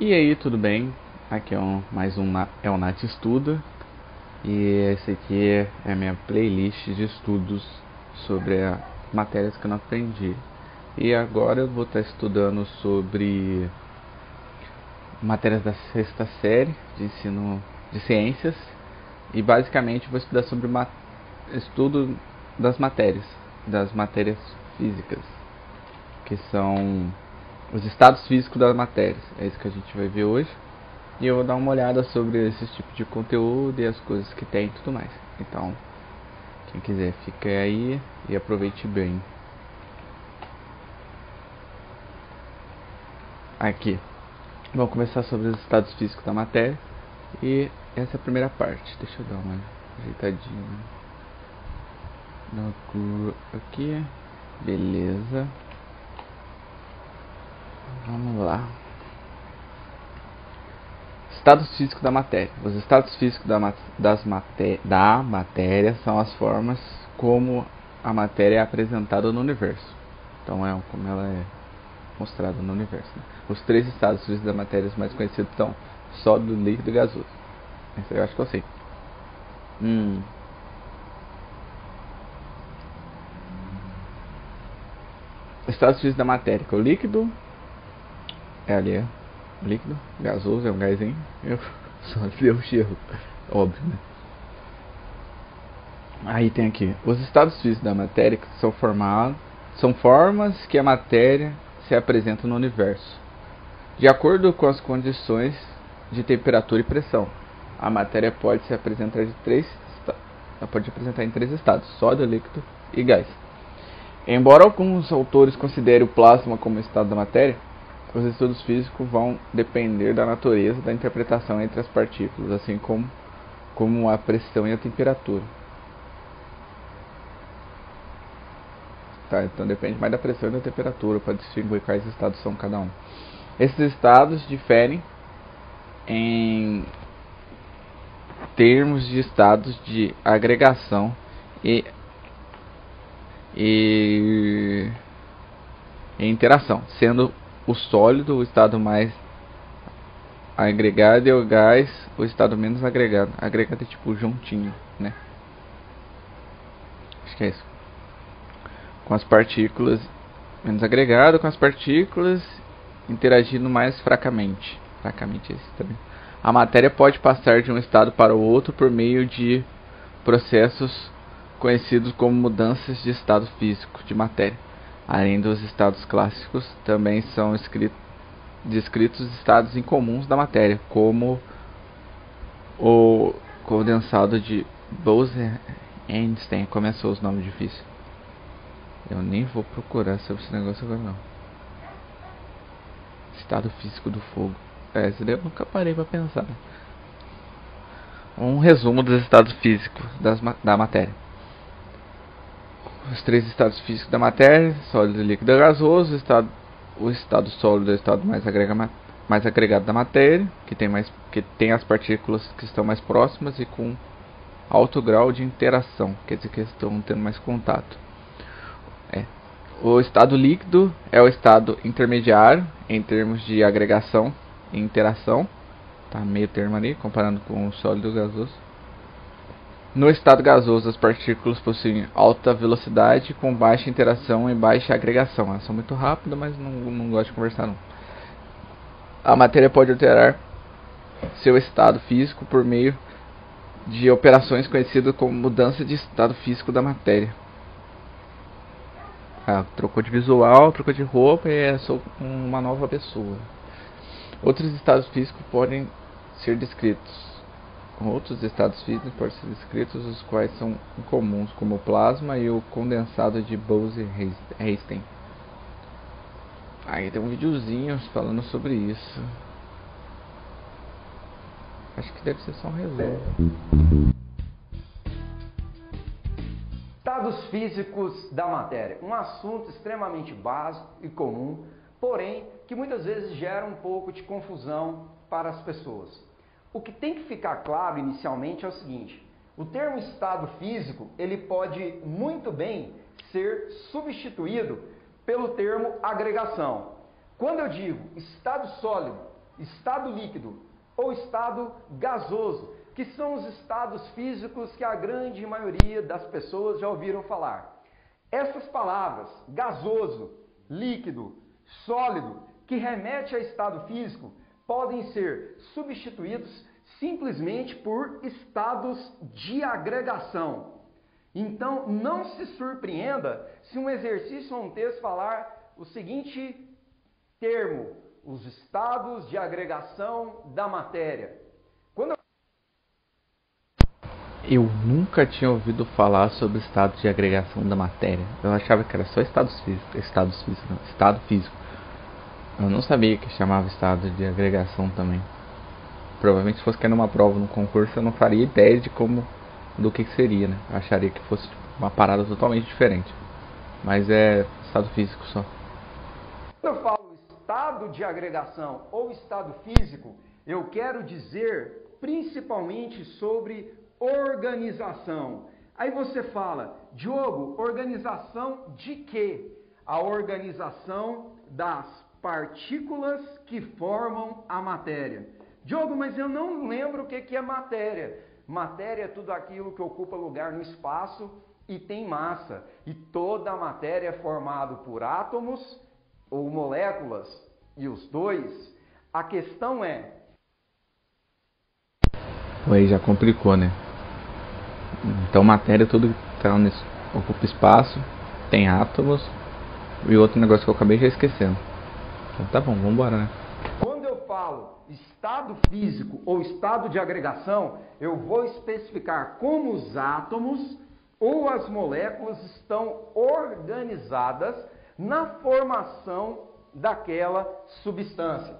E aí, tudo bem? Aqui é mais um é o Nath Estuda e esse aqui é a minha playlist de estudos sobre as matérias que eu não aprendi. E agora eu vou estar estudando sobre matérias da sexta série de ensino de ciências e basicamente vou estudar sobre estudo das matérias físicas, que são os estados físicos das matérias. É isso que a gente vai ver hoje. E eu vou dar uma olhada sobre esse tipo de conteúdo e as coisas que tem e tudo mais. Então, quem quiser, fica aí e aproveite bem. Aqui, vamos começar sobre os estados físicos da matéria. E essa é a primeira parte. Deixa eu dar uma ajeitadinha na cor aqui. Beleza. Vamos lá. Estados físicos da matéria. Os estados físicos da matéria são as formas como a matéria é apresentada no universo. Então é como ela é mostrada no universo. Né? Os três estados físicos da matéria mais conhecidos são sólido, líquido e gasoso. Esse eu acho que eu sei. Estados físicos da matéria, que é o líquido, é ali, é líquido, gasoso é um gásinho, eu só deu gelo, óbvio, né? Aí tem aqui, os estados físicos da matéria que são formas que a matéria se apresenta no universo. De acordo com as condições de temperatura e pressão, a matéria pode se apresentar em três estados: sólido, líquido e gás. Embora alguns autores considerem o plasma como estado da matéria, os estudos físicos vão depender da natureza da interpretação entre as partículas, assim como a pressão e a temperatura. Tá, então depende mais da pressão e da temperatura para distinguir quais estados são cada um. Esses estados diferem em termos de estados de agregação e, e, e interação, sendo o sólido o estado mais agregado e o gás o estado menos agregado. Agregado é tipo juntinho, né? Acho que é isso. Com as partículas menos agregado, com as partículas interagindo mais fracamente. Fracamente é isso também. A matéria pode passar de um estado para o outro por meio de processos conhecidos como mudanças de estado físico de matéria. Além dos estados clássicos, também são descritos estados incomuns da matéria, como o condensado de Bose-Einstein. Começou os nomes difíceis. Eu nem vou procurar sobre esse negócio agora não. Estado físico do fogo. Esse daí eu nunca parei para pensar. Um resumo dos estados físicos da matéria. Os três estados físicos da matéria: sólido, líquido e gasoso. O estado sólido é o estado mais agregado da matéria, que tem as partículas que estão mais próximas e com alto grau de interação, quer dizer que eles estão tendo mais contato. O estado líquido é o estado intermediário em termos de agregação e interação, tá meio termo ali, comparando com o sólido e o gasoso. No estado gasoso, as partículas possuem alta velocidade com baixa interação e baixa agregação. Elas são muito rápidas, mas não gosto de conversar não. A matéria pode alterar seu estado físico por meio de operações conhecidas como mudança de estado físico da matéria. Trocou de visual, trocou de roupa e sou uma nova pessoa. Outros estados físicos podem ser descritos. Os quais são incomuns, como o plasma e o condensado de Bose-Einstein. Aí tem um videozinho falando sobre isso. Acho que deve ser só um resumo. Estados físicos da matéria, um assunto extremamente básico e comum, porém que muitas vezes gera um pouco de confusão para as pessoas. O que tem que ficar claro inicialmente é o seguinte: o termo estado físico ele pode muito bem ser substituído pelo termo agregação. Quando eu digo estado sólido estado líquido ou estado gasoso, que são os estados físicos que a grande maioria das pessoas já ouviram falar. Essas palavras, gasoso, líquido, sólido, que remete a estado físico, podem ser substituídos simplesmente por estados de agregação. Então, não se surpreenda se um exercício ou um texto falar o seguinte termo: os estados de agregação da matéria. Eu nunca tinha ouvido falar sobre estado de agregação da matéria. Eu achava que era só estado físico. Eu não sabia que chamava estado de agregação também. Provavelmente se fosse cair numa prova, num concurso, eu não faria ideia do que seria, né? Eu acharia que fosse uma parada totalmente diferente. Mas é estado físico só. Quando eu falo estado de agregação ou estado físico, eu quero dizer principalmente sobre organização. Aí você fala, Diogo, organização de quê? A organização das partículas que formam a matéria. Diogo, mas eu não lembro o que é matéria. Matéria é tudo aquilo que ocupa lugar no espaço e tem massa. E toda a matéria é formada por átomos ou moléculas, e os dois. A questão é... Aí já complicou, né? Então matéria, tudo que ocupa espaço, tem átomos, e outro negócio que eu acabei já esquecendo. Então tá bom, vamos embora, né? Quando eu falo estado físico ou estado de agregação, eu vou especificar como os átomos ou as moléculas estão organizadas na formação daquela substância.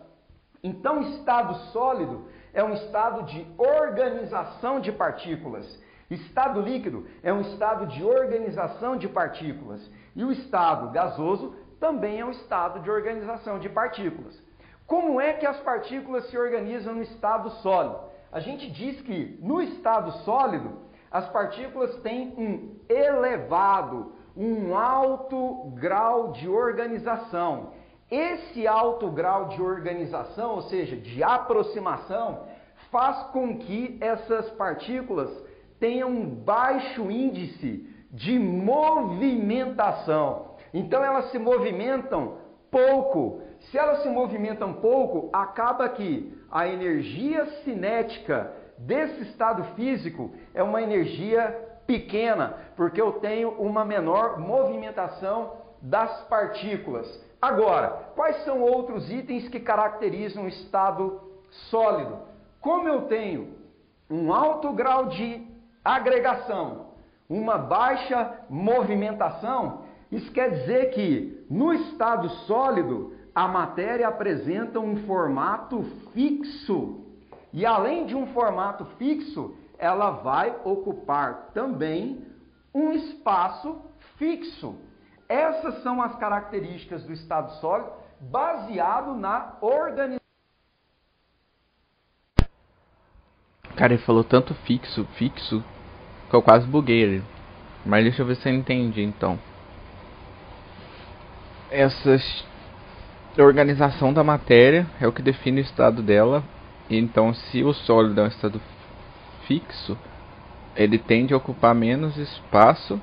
Então, estado sólido é um estado de organização de partículas. Estado líquido é um estado de organização de partículas. E o estado gasoso também é um estado de organização de partículas. Como é que as partículas se organizam no estado sólido? A gente diz que no estado sólido as partículas têm um elevado, um alto grau de organização. Esse alto grau de organização, ou seja, de aproximação, faz com que essas partículas tenham um baixo índice de movimentação. Então elas se movimentam pouco. Se elas se movimentam pouco, acaba que a energia cinética desse estado físico é uma energia pequena, porque eu tenho uma menor movimentação das partículas. Agora, quais são outros itens que caracterizam o estado sólido? Como eu tenho um alto grau de agregação, uma baixa movimentação, isso quer dizer que no estado sólido a matéria apresenta um formato fixo. E além de um formato fixo, ela vai ocupar também um espaço fixo. Essas são as características do estado sólido baseado na organização. Cara, ele falou tanto fixo, que eu quase buguei ele. Mas deixa eu ver se eu entendi então. Essa organização da matéria é o que define o estado dela. Então, se o sólido é um estado fixo, ele tende a ocupar menos espaço,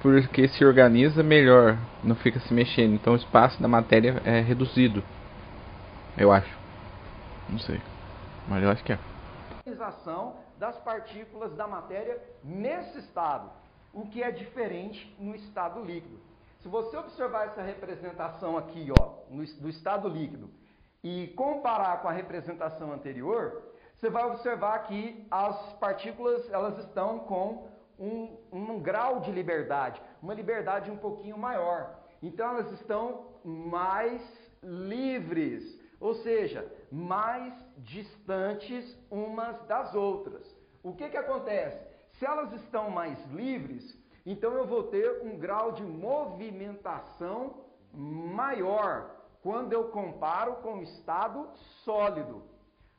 porque se organiza melhor, não fica se mexendo. Então, o espaço da matéria é reduzido. Eu acho. Não sei. Mas eu acho que é. Organização das partículas da matéria nesse estado, o que é diferente no estado líquido. Se você observar essa representação aqui, ó, do estado líquido, e comparar com a representação anterior, você vai observar que as partículas elas estão com um grau de liberdade, uma liberdade um pouquinho maior. Então elas estão mais livres, ou seja, mais distantes umas das outras. O que acontece? Se elas estão mais livres, então eu vou ter um grau de movimentação maior quando eu comparo com o estado sólido.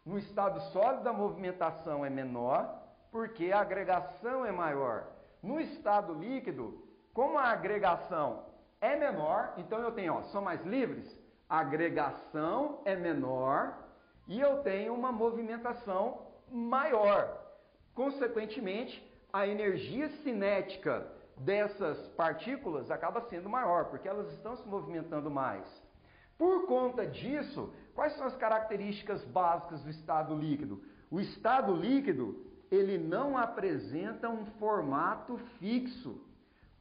No estado sólido a movimentação é menor porque a agregação é maior. No estado líquido, como a agregação é menor, então eu tenho, ó, são mais livres, a agregação é menor e eu tenho uma movimentação maior. Consequentemente, a energia cinética dessas partículas acaba sendo maior, porque elas estão se movimentando mais. Por conta disso, quais são as características básicas do estado líquido? O estado líquido, ele não apresenta um formato fixo.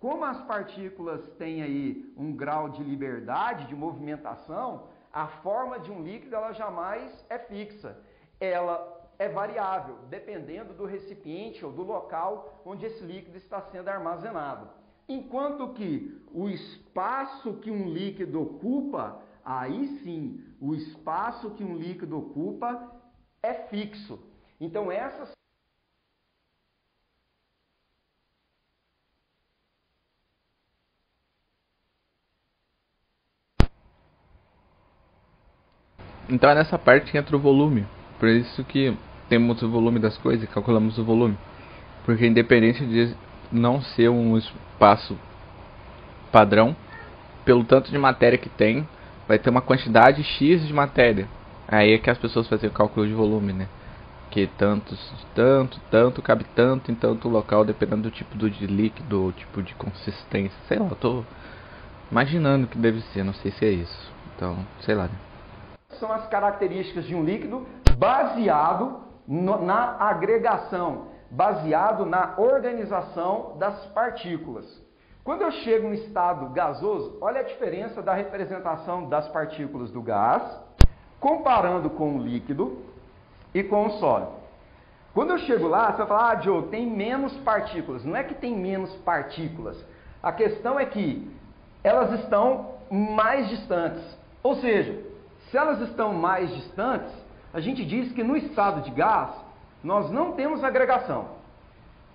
Como as partículas têm aí um grau de liberdade, de movimentação, a forma de um líquido ela jamais é fixa. Ela é variável, dependendo do recipiente ou do local onde esse líquido está sendo armazenado. Enquanto que o espaço que um líquido ocupa, aí sim, o espaço que um líquido ocupa é fixo. Então essas Então é nessa parte que entra o volume. Por isso que temos o volume das coisas e calculamos o volume. Porque independente de não ser um espaço padrão, pelo tanto de matéria que tem, vai ter uma quantidade X de matéria. Aí é que as pessoas fazem o cálculo de volume, né? Que tanto, cabe tanto em tanto local, dependendo do tipo de líquido ou tipo de consistência. Sei lá, eu tô imaginando que deve ser, não sei se é isso. Então, sei lá, né? São as características de um líquido baseado na agregação, baseado na organização das partículas. Quando eu chego no estado gasoso, olha a diferença da representação das partículas do gás, comparando com o líquido e com o sólido. Quando eu chego lá, você vai falar, Diogo, tem menos partículas. Não é que tem menos partículas. A questão é que elas estão mais distantes. Ou seja, se elas estão mais distantes, a gente diz que no estado de gás, nós não temos agregação.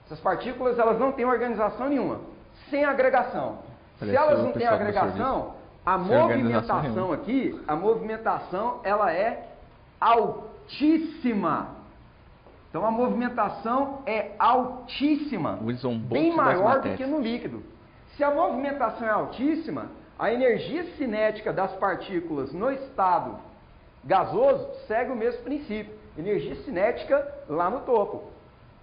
Essas partículas elas não têm organização nenhuma. Sem agregação. Se elas não têm agregação, a movimentação aqui, a movimentação ela é altíssima. Então a movimentação é altíssima, bem maior do que no líquido. Se a movimentação é altíssima, a energia cinética das partículas no estado gasoso segue o mesmo princípio. Energia cinética lá no topo.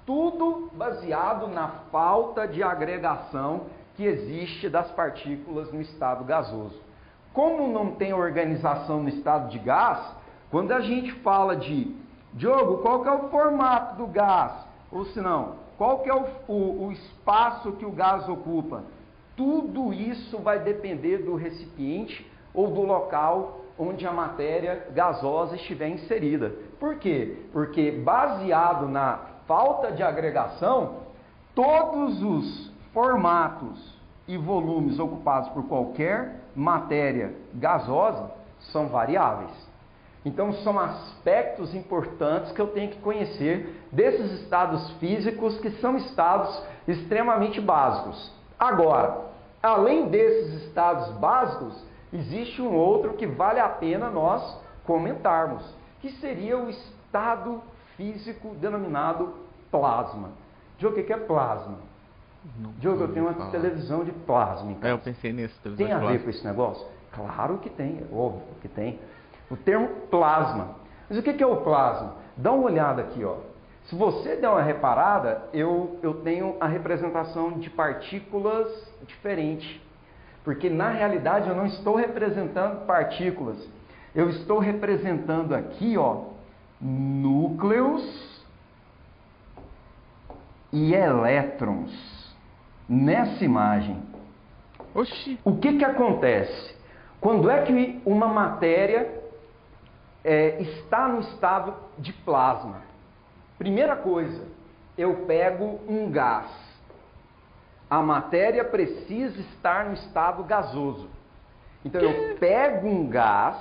Tudo baseado na falta de agregação que existe das partículas no estado gasoso. Como não tem organização no estado de gás, quando a gente fala de Diogo, qual que é o formato do gás? Ou se não, qual que é o espaço que o gás ocupa? Tudo isso vai depender do recipiente ou do local onde a matéria gasosa estiver inserida. Por quê? Porque baseado na falta de agregação, todos os formatos e volumes ocupados por qualquer matéria gasosa são variáveis. Então são aspectos importantes que eu tenho que conhecer desses estados físicos que são estados extremamente básicos. Agora, além desses estados básicos, existe um outro que vale a pena nós comentarmos, que seria o estado físico denominado plasma. Diogo, o que é plasma? Diogo, eu tenho uma televisão de plasma. Então. Eu pensei nisso. Tem a ver com esse negócio? Claro que tem, é óbvio que tem. O termo plasma. Mas o que é o plasma? Dá uma olhada aqui, ó. Se você der uma reparada, eu tenho a representação de partículas diferente. Porque na realidade eu não estou representando partículas. Eu estou representando aqui, ó, núcleos e elétrons. Nessa imagem. Oxi. O que acontece? Quando é que uma matéria está no estado de plasma? Primeira coisa, eu pego um gás. A matéria precisa estar no estado gasoso. Então eu pego um gás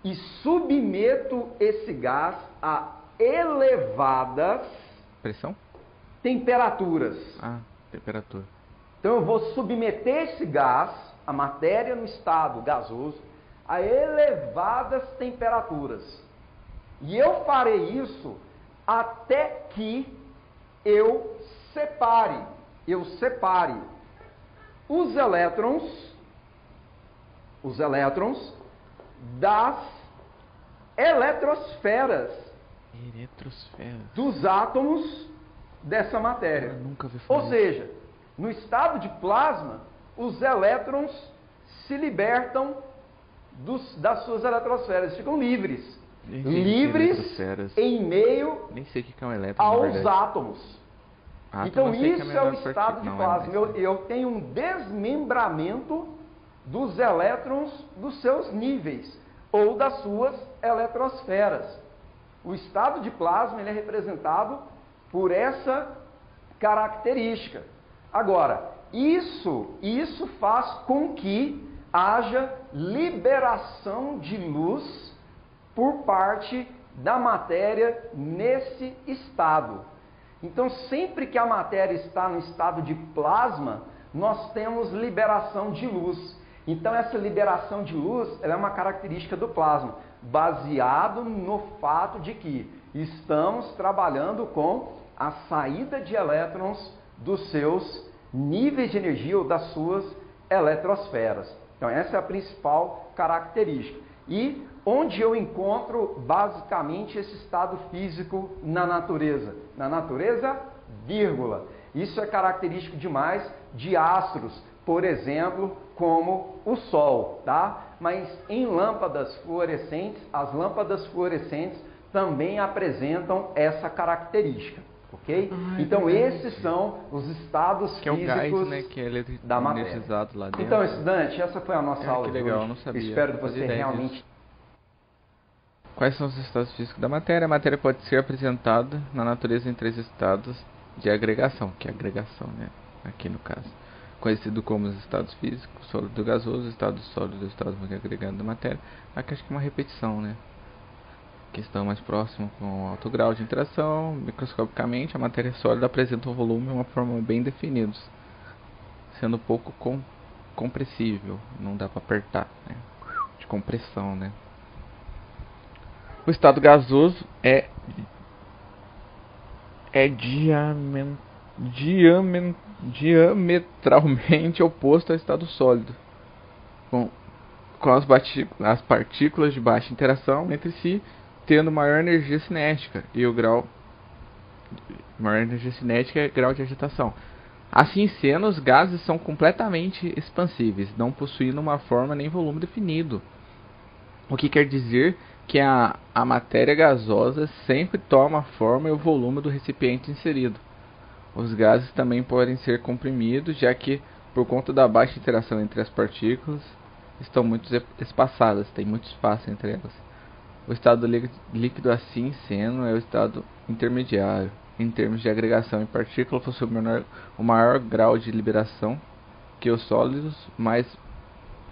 e submeto esse gás a elevadas temperaturas. Temperatura. Então eu vou submeter esse gás, a matéria no estado gasoso, a elevadas temperaturas. E eu farei isso até que eu separe os elétrons das eletrosferas dos átomos dessa matéria. Eu nunca vi falar Ou seja, no estado de plasma, os elétrons se libertam das suas eletrosferas, ficam livres. Livres em meio Nem sei o que é um elétron, aos átomos. Então isso é o estado de plasma. Não, Eu tenho um desmembramento dos elétrons dos seus níveis ou das suas eletrosferas. O estado de plasma ele é representado por essa característica. Agora, isso faz com que haja liberação de luz por parte da matéria nesse estado. Então, sempre que a matéria está no estado de plasma, nós temos liberação de luz. Então, essa liberação de luz ela é uma característica do plasma, baseado no fato de que estamos trabalhando com a saída de elétrons dos seus níveis de energia ou das suas eletrosferas. Então, essa é a principal característica. E onde eu encontro basicamente esse estado físico na natureza? Na natureza, vírgula. Isso é característico demais de astros, por exemplo, como o Sol, tá? Mas em lâmpadas fluorescentes, as lâmpadas fluorescentes também apresentam essa característica, ok? Então esses são os estados que físicos é o gás, né, que é da matéria. energizado lá dentro. Então, estudante, essa foi a nossa aula que de legal, hoje. não sabia. Espero que Não você fazia ideia realmente... disso. Quais são os estados físicos da matéria? A matéria pode ser apresentada na natureza em 3 estados de agregação, que é agregação, né? Aqui no caso. Conhecido como os estados físicos, sólido gasoso, estado sólido, estado agregado da matéria. Aqui acho que é uma repetição, né? Que estão mais próximos com alto grau de interação. Microscopicamente, a matéria sólida apresenta um volume e uma forma bem definidos, sendo pouco compressível. Não dá para apertar, né? De compressão, né? O estado gasoso é diametralmente oposto ao estado sólido, com as partículas de baixa interação entre si tendo maior energia cinética, e o grau maior energia cinética é grau de agitação. Assim sendo, os gases são completamente expansíveis, não possuindo uma forma nem volume definido, o que quer dizer que a matéria gasosa sempre toma a forma e o volume do recipiente inserido. Os gases também podem ser comprimidos, já que, por conta da baixa interação entre as partículas, estão muito espaçadas, tem muito espaço entre elas. O estado líquido, assim sendo, é o estado intermediário. Em termos de agregação em partículas, possui o maior grau de liberação que os sólidos, mas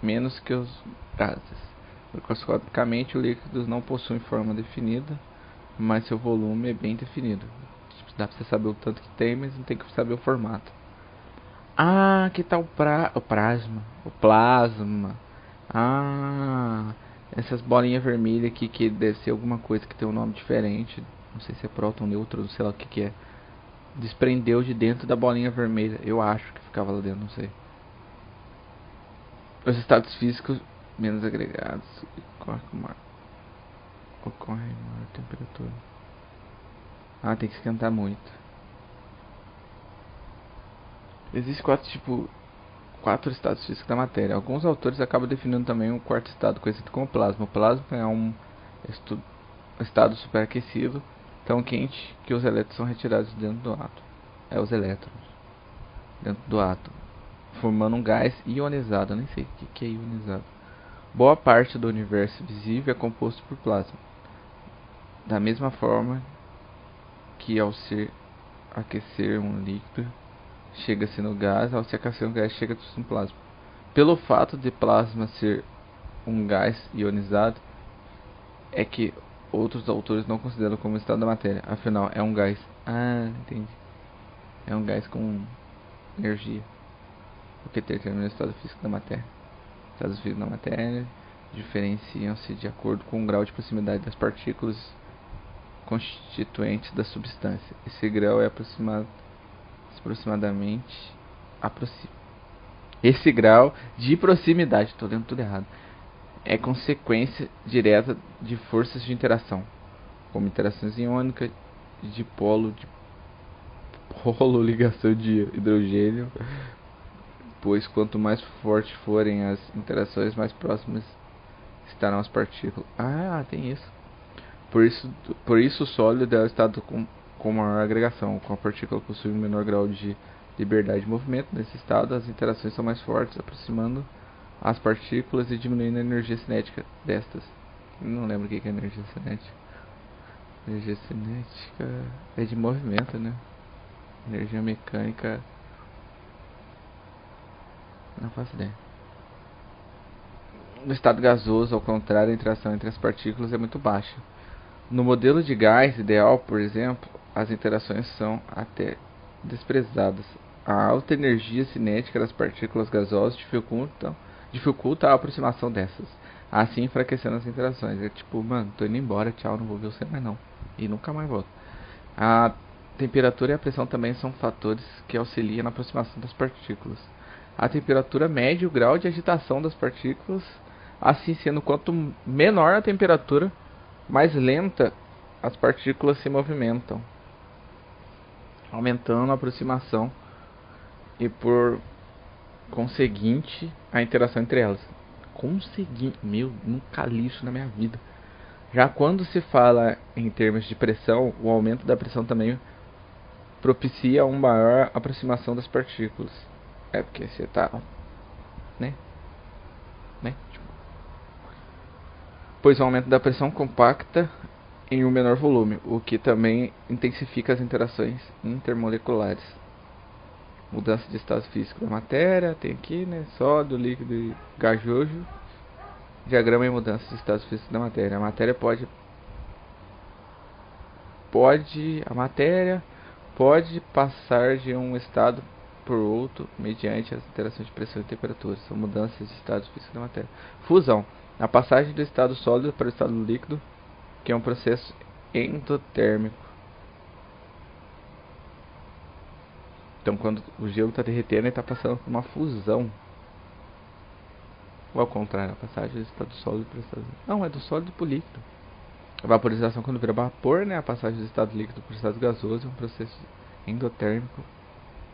menos que os gases. Microscopicamente, os líquidos não possuem forma definida, mas seu volume é bem definido. Dá pra você saber o tanto que tem, mas não tem que saber o formato. Ah, que tal o plasma? O plasma. Ah, essas bolinhas vermelhas aqui que deve ser alguma coisa que tem um nome diferente. Não sei se é próton, nêutron, sei lá o que é. Desprendeu de dentro da bolinha vermelha. Eu acho que ficava lá dentro, não sei. Os estados físicos menos agregados ocorre maior temperatura. Ah, tem que esquentar muito. Existem 4 estados físicos da matéria. Alguns autores acabam definindo também um 4º estado, conhecido como plasma. O plasma é um estado superaquecido, tão quente que os elétrons são retirados dentro do átomo. Os elétrons dentro do átomo, formando um gás ionizado. Eu nem sei o que é ionizado. Boa parte do universo visível é composto por plasma. Da mesma forma que ao se aquecer um líquido, chega-se no gás, ao se aquecer um gás, chega-se no plasma. Pelo fato de plasma ser um gás ionizado, é que outros autores não consideram como estado da matéria. Afinal, é um gás. Ah, entendi. É um gás com energia, o que determina o estado físico da matéria. Estados físicos da matéria diferenciam-se de acordo com o grau de proximidade das partículas constituintes da substância. Esse grau é aproximadamente esse grau de proximidade, estou lendo tudo errado, é consequência direta de forças de interação, como interações iônicas, de polo, ligação de hidrogênio, pois quanto mais fortes forem as interações, mais próximas estarão as partículas. Ah, tem isso. Por isso o sólido é o estado com maior agregação, com a partícula possui um menor grau de liberdade de movimento. Nesse estado, as interações são mais fortes, aproximando as partículas e diminuindo a energia cinética destas. Eu não lembro o que é energia cinética. Energia cinética é de movimento, né? Energia mecânica, não faço ideia. No estado gasoso, ao contrário, a interação entre as partículas é muito baixa. No modelo de gás ideal, por exemplo, as interações são até desprezadas. A alta energia cinética das partículas gasosas dificulta a aproximação dessas, assim enfraquecendo as interações. É tipo, mano, tô indo embora, tchau, não vou ver você mais não. E nunca mais volto. A temperatura e a pressão também são fatores que auxiliam na aproximação das partículas. A temperatura mede o grau de agitação das partículas, assim sendo quanto menor a temperatura, mais lenta as partículas se movimentam, aumentando a aproximação e por conseguinte a interação entre elas. Meu, nunca li isso na minha vida. Já quando se fala em termos de pressão, o aumento da pressão também propicia uma maior aproximação das partículas. É porque você tá, né? Tipo, pois o aumento da pressão compacta em um menor volume, o que também intensifica as interações intermoleculares. Mudança de estado físico da matéria, tem aqui, né? Sólido, líquido e gasoso. Diagrama em mudança de estado físico da matéria. A matéria pode passar de um estado por outro mediante as interações de pressão e temperatura. São mudanças de estado físico da matéria. Fusão. A passagem do estado sólido para o estado líquido, que é um processo endotérmico. Então, quando o gelo está derretendo, ele está passando por uma fusão. Ou ao contrário, a passagem do estado sólido para o estado líquido. Não, é do sólido para o líquido. A vaporização, quando vira vapor, né? A passagem do estado líquido para o estado gasoso é um processo endotérmico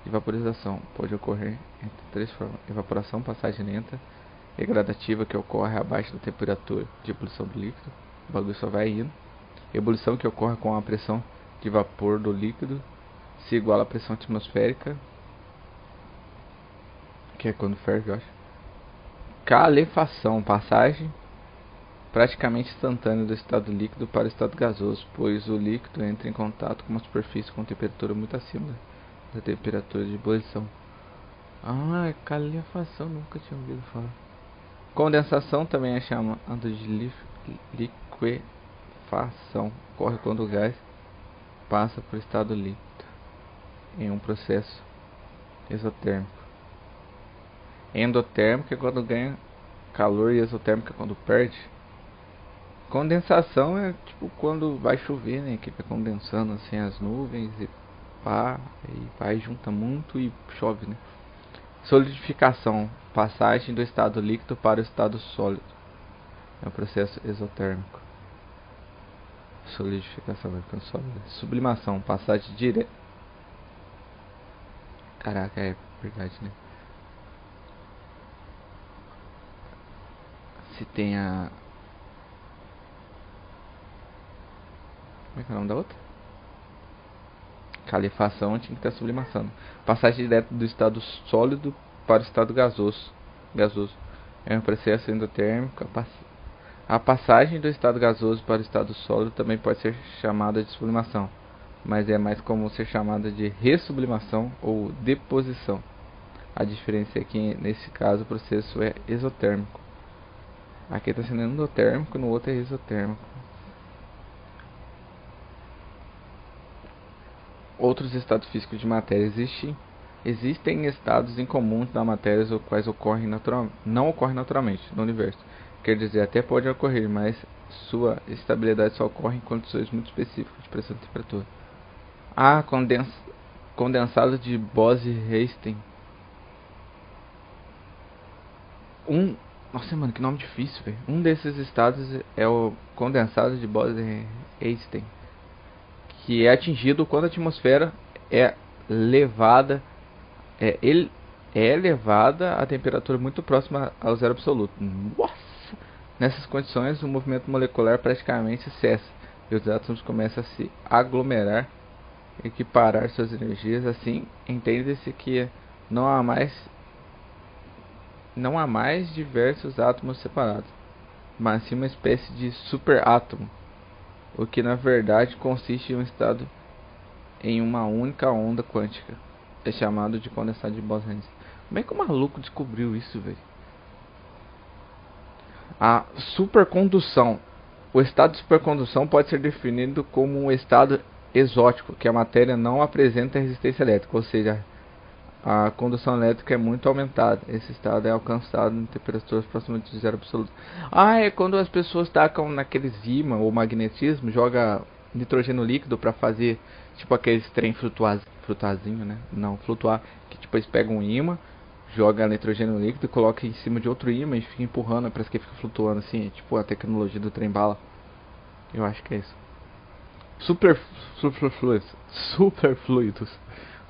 de vaporização. Pode ocorrer entre três formas: evaporação, passagem lenta e gradativa, que ocorre abaixo da temperatura de ebulição do líquido. O bagulho só vai indo. Ebulição, que ocorre com a pressão de vapor do líquido se iguala à pressão atmosférica, que é quando ferve, eu acho. Calefação, passagem praticamente instantânea do estado líquido para o estado gasoso, pois o líquido entra em contato com uma superfície com temperatura muito acima da temperatura de ebulição. Ah, calefação, nunca tinha ouvido falar. Condensação também é chamada de liquefação. Ocorre quando o gás passa por estado líquido em um processo exotérmico. Endotérmico é quando ganha calor e exotérmico é quando perde. Condensação é tipo quando vai chover, né? Que vai condensando assim as nuvens e pá, e vai, junta muito e chove, né? Solidificação, passagem do estado líquido para o estado sólido. É um processo exotérmico. Solidificação vai ficando sólida. Sublimação, passagem direta. Caraca, é verdade, né? Se tem a... Como é que é o nome da outra? Calefação, tinha que ter a sublimação. Passagem direta do estado sólido para o estado gasoso. É um processo endotérmico. A passagem do estado gasoso para o estado sólido também pode ser chamada de sublimação, mas é mais comum ser chamada de ressublimação ou deposição. A diferença é que nesse caso o processo é exotérmico. Aqui está sendo endotérmico, no outro é exotérmico. Outros estados físicos de matéria existem estados incomuns da matéria, os quais não ocorrem naturalmente no universo. Quer dizer, até pode ocorrer, mas sua estabilidade só ocorre em condições muito específicas de pressão e temperatura. Condensado de Bose-Einstein. Nossa, mano, que nome difícil, velho. Um desses estados é o condensado de Bose-Einstein, que é atingido quando a atmosfera é levada, ele é elevada a temperatura muito próxima ao zero absoluto. Nossa! Nessas condições, o movimento molecular praticamente cessa e os átomos começam a se aglomerar e equiparar suas energias. Assim, entende-se que não há mais não há mais diversos átomos separados, mas sim uma espécie de superátomo, o que na verdade consiste em um estado em uma única onda quântica. É chamado de condensado de Bose-Einstein. Como é que o maluco descobriu isso, velho? A supercondução. O estado de supercondução pode ser definido como um estado exótico, que a matéria não apresenta resistência elétrica, ou seja, a condução elétrica é muito aumentada. Esse estado é alcançado em temperaturas próximas de zero absoluto. Ah, é quando as pessoas tacam naqueles ímã ou magnetismo, joga nitrogênio líquido para fazer tipo aqueles trem flutuazinho, né? Não, flutuar, que tipo eles pegam um ímã, joga nitrogênio líquido, coloca em cima de outro ímã e fica empurrando, parece que fica flutuando assim, tipo a tecnologia do trem bala. Eu acho que é isso. Superfluidos. Superfluidos.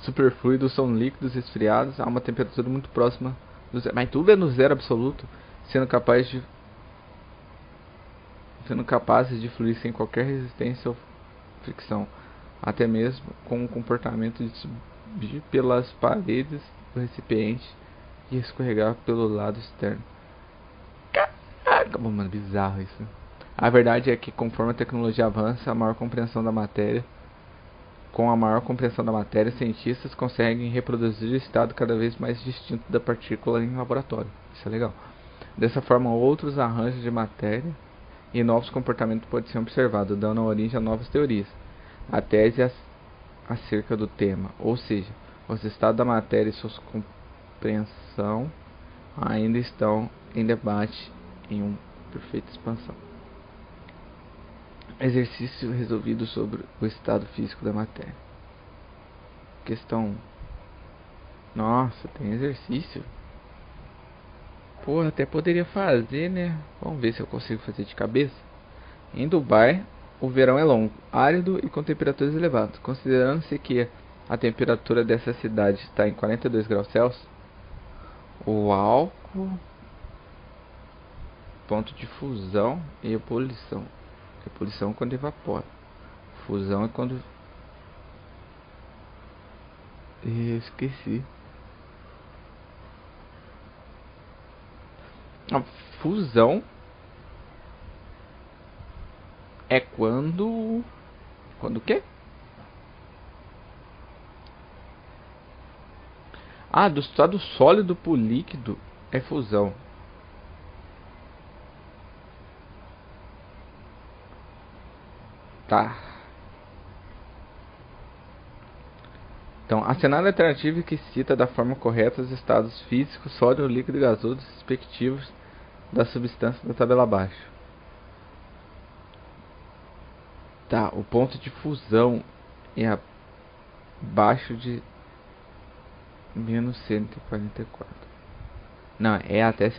Superfluidos são líquidos esfriados a uma temperatura muito próxima do zero. Mas tudo é no zero absoluto, sendo capazes de fluir sem qualquer resistência ou fricção, até mesmo com o comportamento de subir pelas paredes do recipiente e escorregar pelo lado externo. Caraca, mano, bizarro isso. A verdade é que conforme a tecnologia avança, a maior compreensão da matéria Com a maior compreensão da matéria, cientistas conseguem reproduzir o estado cada vez mais distinto da partícula em laboratório. Isso é legal. Dessa forma, outros arranjos de matéria e novos comportamentos podem ser observados, dando origem a novas teorias. A tese acerca do tema, ou seja, os estados da matéria e sua compreensão ainda estão em debate em uma perfeita expansão. Exercício resolvido sobre o estado físico da matéria. Questão 1. Nossa, tem exercício. Porra, até poderia fazer, né? Vamos ver se eu consigo fazer de cabeça. Em Dubai, o verão é longo, árido e com temperaturas elevadas. Considerando-se que a temperatura dessa cidade está em 42 graus Celsius, o álcool, ponto de fusão e ebulição. Ebulição é quando evapora. Fusão é quando... Eu esqueci. A fusão é quando... Quando o quê? Ah, do estado sólido para o líquido é fusão. Tá. Então, a cenário alternativo que cita da forma correta os estados físicos, sólido, líquido e gasoso respectivos da substância da tabela abaixo. Tá, o ponto de fusão é abaixo de menos 144. Não, é até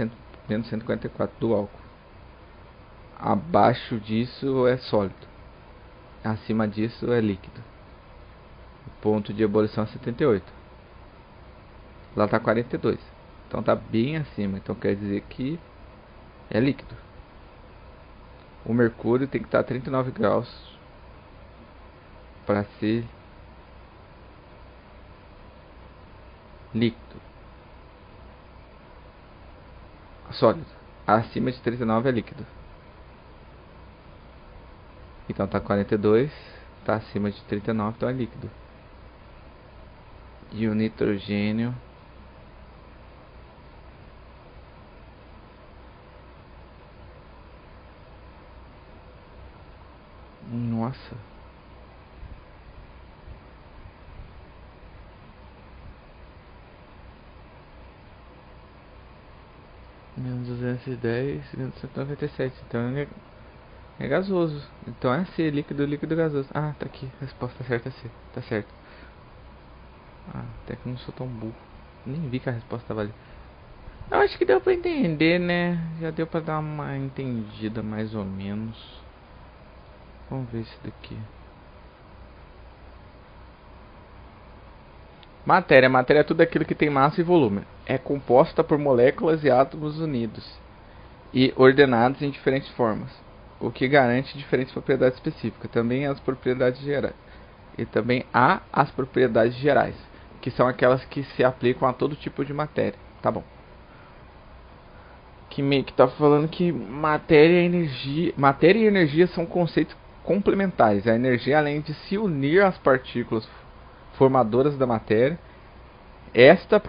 menos 144 do álcool. Abaixo disso é sólido. Acima disso é líquido. O ponto de ebulição é 78. Lá tá 42. Então tá bem acima. Então quer dizer que é líquido. O mercúrio tem que estar a 39 graus para ser líquido. Sólido. Acima de 39 é líquido. Então tá 42, tá acima de 39, então é líquido. E o nitrogênio nossa. Menos 210, menos 197. Então é gasoso. Então é C, líquido, líquido gasoso. Ah, tá aqui. A resposta certa é C. Tá certo. Ah, até que eu não sou tão burro. Nem vi que a resposta tava ali. Eu acho que deu pra entender, né? Já deu pra dar uma entendida mais ou menos. Vamos ver isso daqui. Matéria. Matéria é tudo aquilo que tem massa e volume. É composta por moléculas e átomos unidos e ordenados em diferentes formas, o que garante diferentes propriedades específicas. Também as propriedades gerais. E também há as propriedades gerais, que são aquelas que se aplicam a todo tipo de matéria. Tá bom. Que meio que tá falando que matéria e energia são conceitos complementares. A energia, além de se unir às partículas formadoras da matéria, esta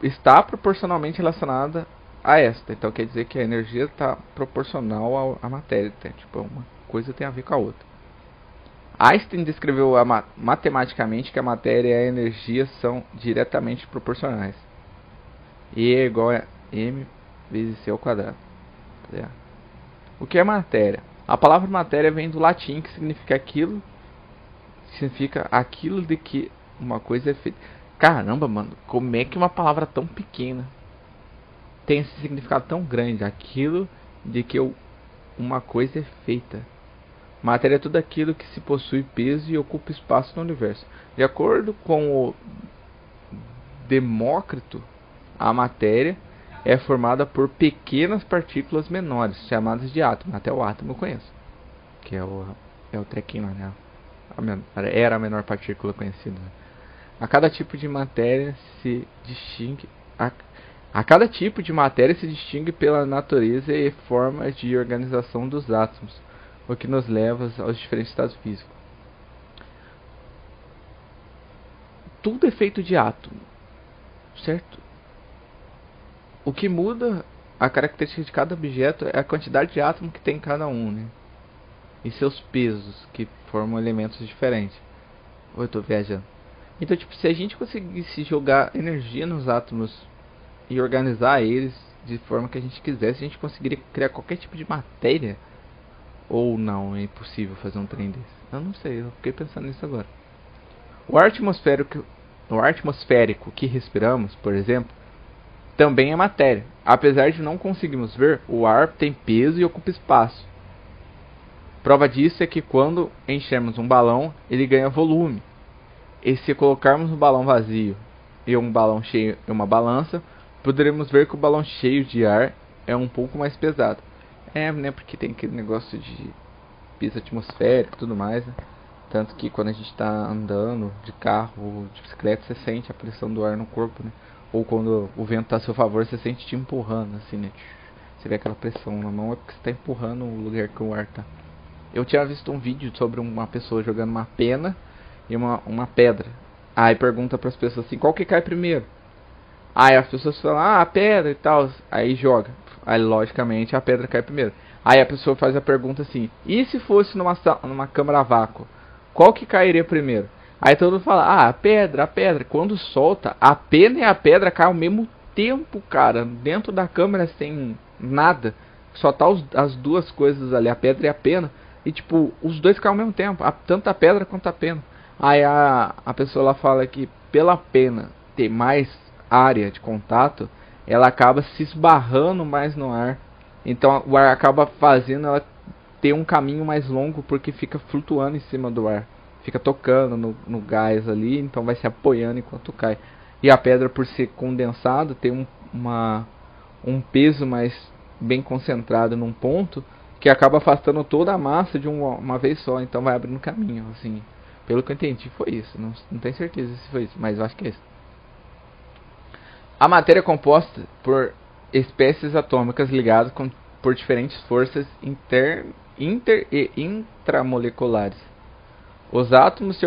está proporcionalmente relacionada a esta. Então quer dizer que a energia está proporcional à matéria. Tá? Tipo, uma coisa tem a ver com a outra. Einstein descreveu matematicamente que a matéria e a energia são diretamente proporcionais. E é igual a m vezes c ao quadrado. O que é matéria? A palavra matéria vem do latim, que significa aquilo de que uma coisa é feita. Caramba, mano, como é que uma palavra tão pequena tem esse significado tão grande? Aquilo de que uma coisa é feita. Matéria é tudo aquilo que se possui peso e ocupa espaço no universo. De acordo com o Demócrito, a matéria é formada por pequenas partículas menores, chamadas de átomos. Até o átomo eu conheço, que é o trequinho, né? Era a menor partícula conhecida. A cada tipo de matéria se distingue cada tipo de matéria se distingue pela natureza e forma de organização dos átomos, o que nos leva aos diferentes estados físicos. Tudo é feito de átomo, certo? O que muda a característica de cada objeto é a quantidade de átomo que tem em cada um, né? E seus pesos, que formam elementos diferentes. Ou eu estou viajando? Então, tipo, se a gente conseguisse jogar energia nos átomos e organizar eles de forma que a gente quisesse, a gente conseguiria criar qualquer tipo de matéria. Ou não, é impossível fazer um trem desse. Eu não sei, eu fiquei pensando nisso agora. O ar atmosférico que respiramos, por exemplo, também é matéria. Apesar de não conseguirmos ver, o ar tem peso e ocupa espaço. Prova disso é que quando enchermos um balão, ele ganha volume. E se colocarmos um balão vazio e um balão cheio em uma balança, poderemos ver que o balão cheio de ar é um pouco mais pesado. Né, porque tem aquele negócio de piso atmosférico e tudo mais, né? Tanto que quando a gente está andando de carro ou de bicicleta, você sente a pressão do ar no corpo, né? Ou quando o vento está a seu favor, você sente te empurrando, assim, né? Você vê aquela pressão na mão, é porque você está empurrando o lugar que o ar está. Eu tinha visto um vídeo sobre uma pessoa jogando uma pena e uma pedra. Aí pergunta para as pessoas assim, qual que cai primeiro? Aí as pessoas falam, a pedra e tal. Aí joga. Aí logicamente a pedra cai primeiro. Aí a pessoa faz a pergunta assim, e se fosse numa câmara a vácuo? Qual que cairia primeiro? Aí todo mundo fala, a pedra. Quando solta, a pena e a pedra caem ao mesmo tempo, cara. Dentro da câmera sem nada. Só tá as duas coisas ali, a pedra e a pena. E tipo, os dois caem ao mesmo tempo, tanto a pedra quanto a pena. Aí a pessoa lá fala que pela pena ter mais área de contato, ela acaba se esbarrando mais no ar. Então o ar acaba fazendo ela ter um caminho mais longo porque fica flutuando em cima do ar. Fica tocando no gás ali, então vai se apoiando enquanto cai. E a pedra, por ser condensado, tem um peso mais bem concentrado num ponto que acaba afastando toda a massa de uma vez só. Então vai abrindo caminho, assim. Pelo que eu entendi foi isso. Não tenho certeza se foi isso, mas eu acho que é isso. A matéria é composta por espécies atômicas ligadas por diferentes forças inter e intramoleculares. Os átomos se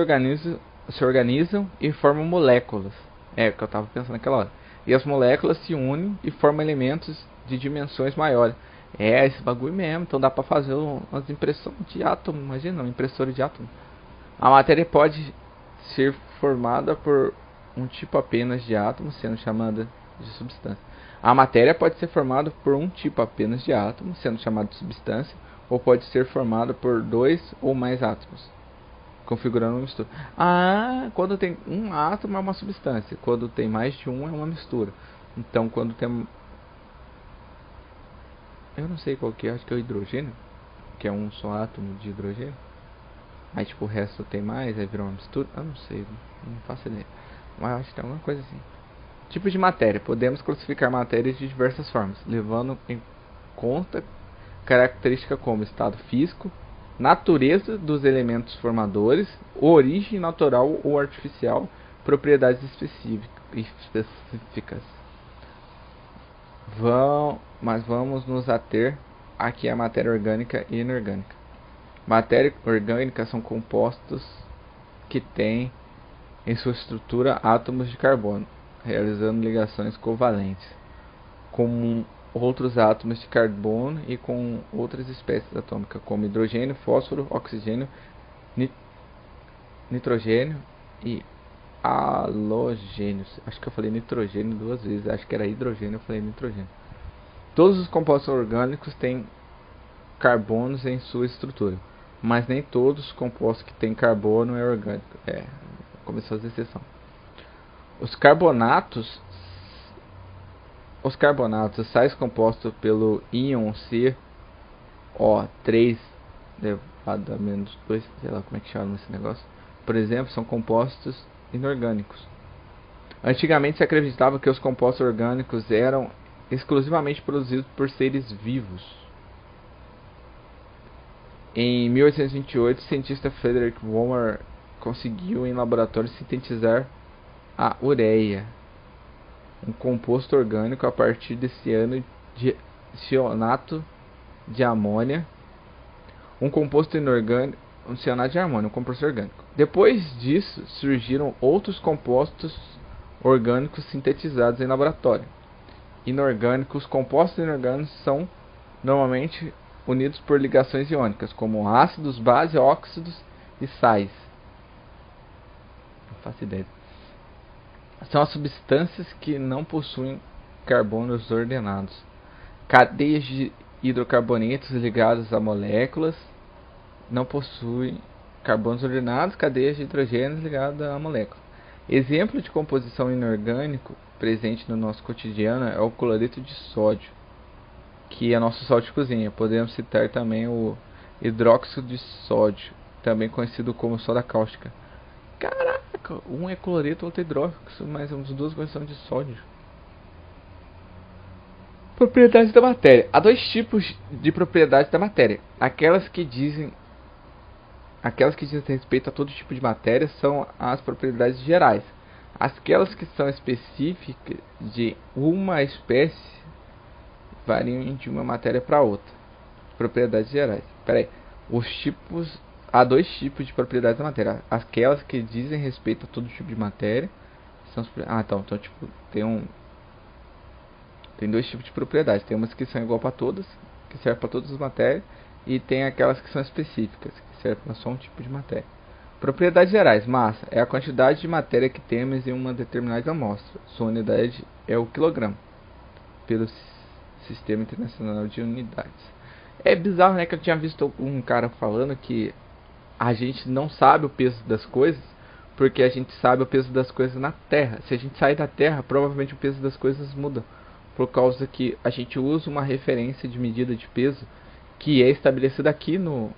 organizam e formam moléculas. É o que eu estava pensando naquela hora. E as moléculas se unem e formam elementos de dimensões maiores. É esse bagulho mesmo. Então dá para fazer umas impressões de átomo. Imagina, uma impressora de átomo. A matéria pode ser formada por um tipo apenas de átomo, sendo chamada de substância. A matéria pode ser formada por um tipo apenas de átomo, sendo chamada de substância, ou pode ser formada por dois ou mais átomos, configurando uma mistura. Quando tem um átomo é uma substância, quando tem mais de um é uma mistura. Então, quando tem Eu não sei qual que é, acho que é o hidrogênio, que é um só átomo de hidrogênio. Aí tipo o resto tem mais, aí virou uma mistura. Eu não sei, não faço ideia. Mas eu acho que tem alguma coisa assim. Tipo de matéria. Podemos classificar matérias de diversas formas, levando em conta características como estado físico, natureza dos elementos formadores, origem natural ou artificial, propriedades específicas. Mas vamos nos ater aqui à matéria orgânica e inorgânica. Matéria orgânica são compostos que têm em sua estrutura átomos de carbono, realizando ligações covalentes com outros átomos de carbono e com outras espécies atômicas, como hidrogênio, fósforo, oxigênio, nitrogênio e halogênio. Acho que eu falei nitrogênio duas vezes, acho que era hidrogênio, eu falei nitrogênio. Todos os compostos orgânicos têm carbonos em sua estrutura, mas nem todos os compostos que têm carbono é orgânico. Começou as exceções. Os carbonatos, sais compostos pelo íon CO3 elevado a menos 2, sei lá como é que chama esse negócio, por exemplo, são compostos inorgânicos. Antigamente se acreditava que os compostos orgânicos eram exclusivamente produzidos por seres vivos. Em 1828, o cientista Frederick Wormer conseguiu em laboratório sintetizar a ureia, um composto orgânico a partir desse ano de cionato de amônia, um composto inorgânico, um cionato de amônia, um composto orgânico. Depois disso, surgiram outros compostos orgânicos sintetizados em laboratório. Inorgânicos, compostos inorgânicos são normalmente unidos por ligações iônicas, como ácidos, bases, óxidos e sais. Não faço ideia. São as substâncias que não possuem carbonos ordenados. Cadeias de hidrocarbonetos ligados a moléculas não possuem carbonos ordenados. Cadeias de hidrogênio ligadas a moléculas. Exemplo de composição inorgânico presente no nosso cotidiano é o cloreto de sódio, que é nosso sal de cozinha. Podemos citar também o hidróxido de sódio, também conhecido como soda cáustica. Caraca, um é cloreto, outro é hidróxido, mas as duas coisas são de sódio. Propriedades da matéria. Há dois tipos de propriedades da matéria. Aquelas que dizem respeito a todo tipo de matéria são as propriedades gerais. Aquelas que são específicas de uma espécie variam de uma matéria para outra. Propriedades gerais. Há dois tipos de propriedades da matéria. Aquelas que dizem respeito a todo tipo de matéria são então tipo tem dois tipos de propriedades. Tem umas que são igual para todas, que servem para todas as matérias, e tem aquelas que são específicas, que servem para só um tipo de matéria. Propriedades gerais. Massa é a quantidade de matéria que temos em uma determinada amostra. Sua unidade é o quilograma, pelo Sistema Internacional de Unidades. É bizarro, né, que eu tinha visto um cara falando que a gente não sabe o peso das coisas, porque a gente sabe o peso das coisas na Terra. Se a gente sair da Terra, provavelmente o peso das coisas muda, por causa que a gente usa uma referência de medida de peso que é estabelecida aqui no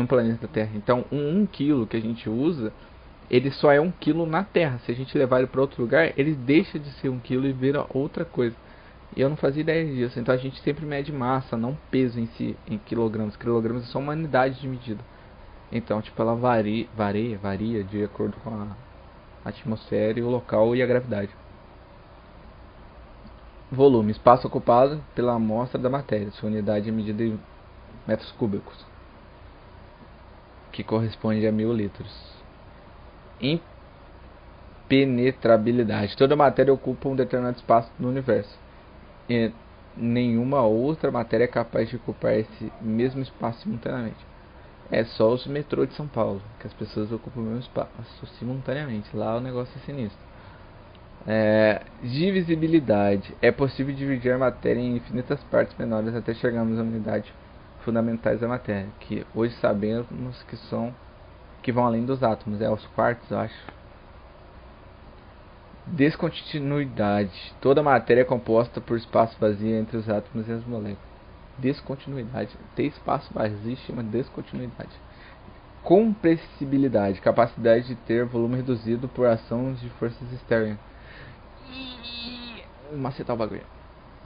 planeta Terra. Então, 1 quilo que a gente usa, ele só é 1 quilo na Terra. Se a gente levar ele para outro lugar, ele deixa de ser 1 quilo e vira outra coisa. E eu não fazia ideia disso. Então a gente sempre mede massa, não peso em si, em quilogramas. Quilogramas é só uma unidade de medida. Então, tipo, ela varia de acordo com a atmosfera, e o local e a gravidade. Volume, espaço ocupado pela amostra da matéria. Sua unidade é medida em metros cúbicos, que corresponde a 1000 litros. Impenetrabilidade. Toda matéria ocupa um determinado espaço no universo, e nenhuma outra matéria é capaz de ocupar esse mesmo espaço simultaneamente. É só os metrôs de São Paulo que as pessoas ocupam o mesmo espaço simultaneamente. Lá o negócio é sinistro. Divisibilidade. É possível dividir a matéria em infinitas partes menores até chegarmos às unidades fundamentais da matéria, que hoje sabemos que vão além dos átomos, os quartos, eu acho. Descontinuidade. Toda matéria é composta por espaço vazio entre os átomos e as moléculas. descontinuidade. Ter espaço vazio chama descontinuidade. Compressibilidade, capacidade de ter volume reduzido por ação de forças externas. Macetar o bagulho.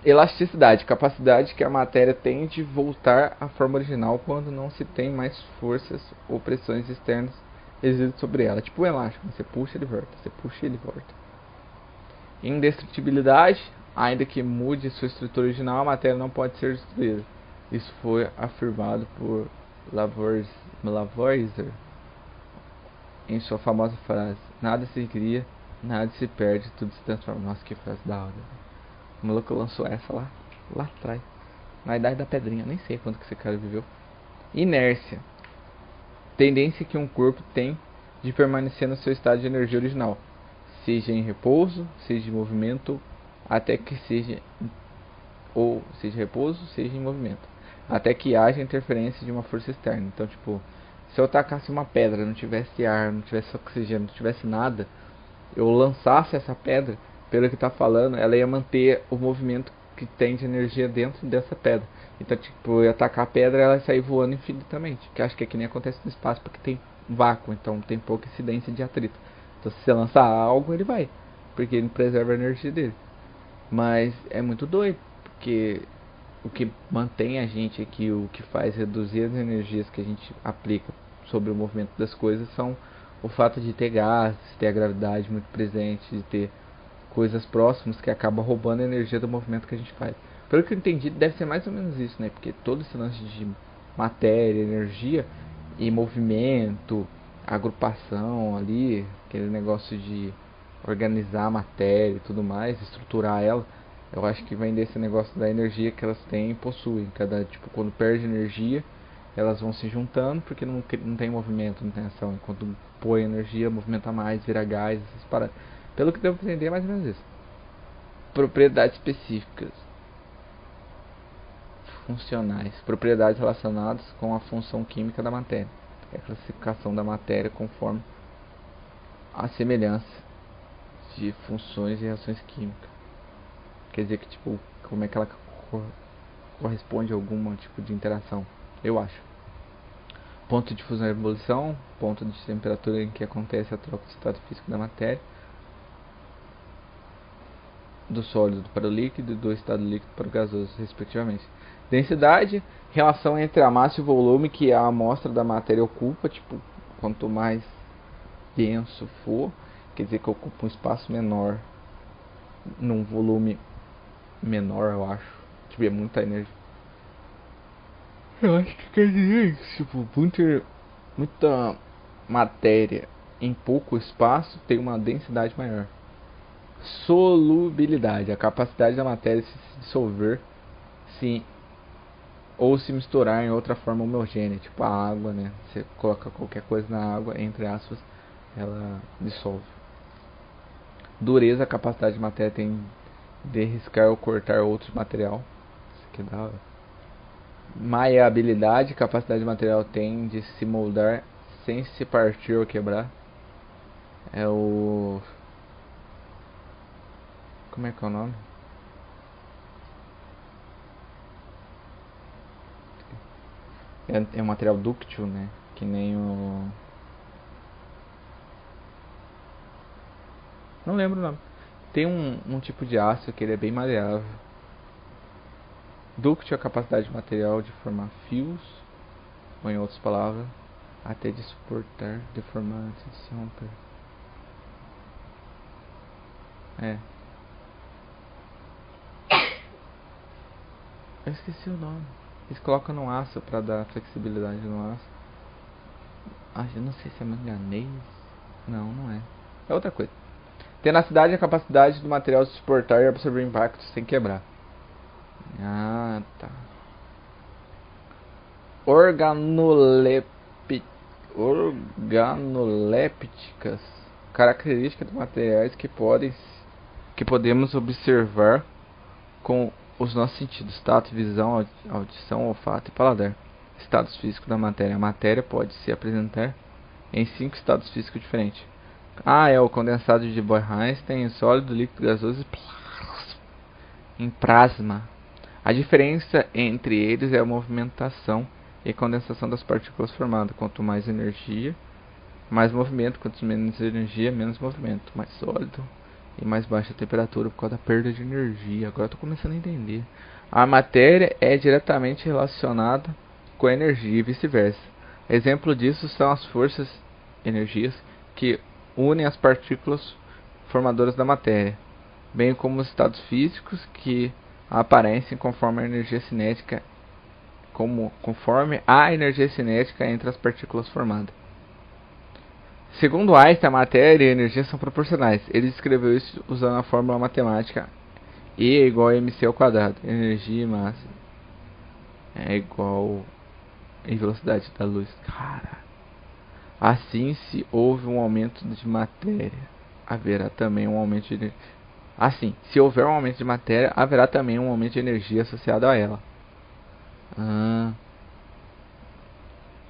Elasticidade, capacidade que a matéria tem de voltar à forma original quando não se tem mais forças ou pressões externas exercidas sobre ela. Tipo um elástico, você puxa ele volta, você puxa ele volta. Indestrutibilidade, ainda que mude sua estrutura original, a matéria não pode ser destruída. Isso foi afirmado por Lavoisier em sua famosa frase: nada se cria, nada se perde, tudo se transforma. Nossa, que frase da hora. O maluco lançou essa lá atrás, na idade da pedrinha, nem sei quanto que esse cara viveu. Inércia, tendência que um corpo tem de permanecer no seu estado de energia original, seja em repouso, seja em movimento, até que seja repouso, seja em movimento, até que haja interferência de uma força externa. Então, tipo, se eu tacasse uma pedra, não tivesse ar, não tivesse oxigênio, não tivesse nada, eu lançasse essa pedra, pelo que tá falando, ela ia manter o movimento que tem de energia dentro dessa pedra. Então, tipo, eu ia tacar a pedra e ela ia sair voando infinitamente. Que acho que é que nem acontece no espaço, porque tem vácuo, então tem pouca incidência de atrito. Então, se você lançar algo, ele vai, porque ele preserva a energia dele. Mas é muito doido, porque o que mantém a gente aqui, o que faz reduzir as energias que a gente aplica sobre o movimento das coisas, são o fato de ter gás, de ter a gravidade muito presente, de ter coisas próximas que acabam roubando a energia do movimento que a gente faz. Pelo que eu entendi, deve ser mais ou menos isso, né? Porque todo esse lance de matéria, energia e movimento, agrupação ali, aquele negócio de organizar a matéria e tudo mais, estruturar ela, eu acho que vem desse negócio da energia que elas têm e possuem. Cada, tipo, quando perde energia, elas vão se juntando porque não tem movimento, não tem ação. Enquanto põe energia, movimenta mais, vira gás, essas paradas. Pelo que deu pra entender, é mais ou menos isso. Propriedades específicas. Funcionais. Propriedades relacionadas com a função química da matéria. É a classificação da matéria conforme a semelhança de funções e reações químicas. Quer dizer que, tipo, como é que ela corresponde a algum tipo de interação. Eu acho. Ponto de fusão e ebulição. Ponto de temperatura em que acontece a troca de estado físico da matéria. Do sólido para o líquido e do estado líquido para o gasoso, respectivamente. Densidade, relação entre a massa e o volume que a amostra da matéria ocupa. Tipo, quanto mais denso for, quer dizer que ocupa um espaço menor num volume menor, eu acho. Tipo, é muita energia. Eu acho que quer dizer isso. Tipo, muita matéria em pouco espaço tem uma densidade maior. Solubilidade, a capacidade da matéria de se dissolver ou se misturar em outra forma homogênea, tipo a água, né? Você coloca qualquer coisa na água, entre aspas, ela dissolve. Dureza, a capacidade de matéria tem de riscar ou cortar outro material. Isso aqui é da hora. Maleabilidade, capacidade de material tem de se moldar sem se partir ou quebrar. É o... Como é que é o nome? É um material dúctil, né? Que nem o... Não lembro o nome. Tem um tipo de aço que ele é bem maleável. Dúctil é a capacidade de material de formar fios, ou em outras palavras, até de suportar, deformar antes de se romper. Eu esqueci o nome. Eles colocam no aço pra dar flexibilidade no aço. Eu não sei se é manganês. Não, não é. É outra coisa. Tenacidade é a capacidade do material de suportar e absorver impactos sem quebrar. Ah, tá. Organolépticas. Características de materiais que podemos observar com os nossos sentidos: tato, visão, audição, olfato e paladar. Estados físicos da matéria. A matéria pode se apresentar em 5 estados físicos diferentes. É o condensado de Bohr-Einstein, sólido, líquido, gasoso e em plasma. A diferença entre eles é a movimentação e condensação das partículas formadas. Quanto mais energia, mais movimento. Quanto menos energia, menos movimento. Mais sólido e mais baixa temperatura por causa da perda de energia. Agora estou começando a entender. A matéria é diretamente relacionada com a energia e vice-versa. Exemplo disso são as forças, energias, que unem as partículas formadoras da matéria, bem como os estados físicos que aparecem conforme a energia cinética entre as partículas formadas. Segundo Einstein, a matéria e a energia são proporcionais. Ele descreveu isso usando a fórmula matemática E é igual a mc ao quadrado. Energia e massa é igual em velocidade da luz. Cara. Assim, se houve um aumento de matéria, haverá também um aumento de energia. Assim, se houver um aumento de matéria, haverá também um aumento de energia associado a ela.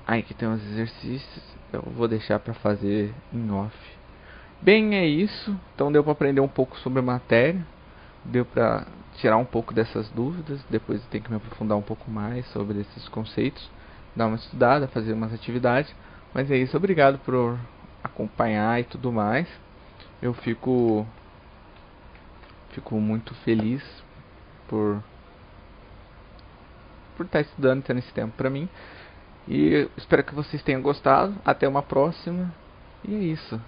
Aí que tem uns exercícios, eu vou deixar para fazer em off. Bem, é isso. Então deu para aprender um pouco sobre matéria. Deu para tirar um pouco dessas dúvidas. Depois eu tenho que me aprofundar um pouco mais sobre esses conceitos. Dar uma estudada, fazer umas atividades. Mas é isso, obrigado por acompanhar e tudo mais. Eu fico muito feliz por estar estudando e tendo esse tempo para mim. E espero que vocês tenham gostado. Até uma próxima. E é isso.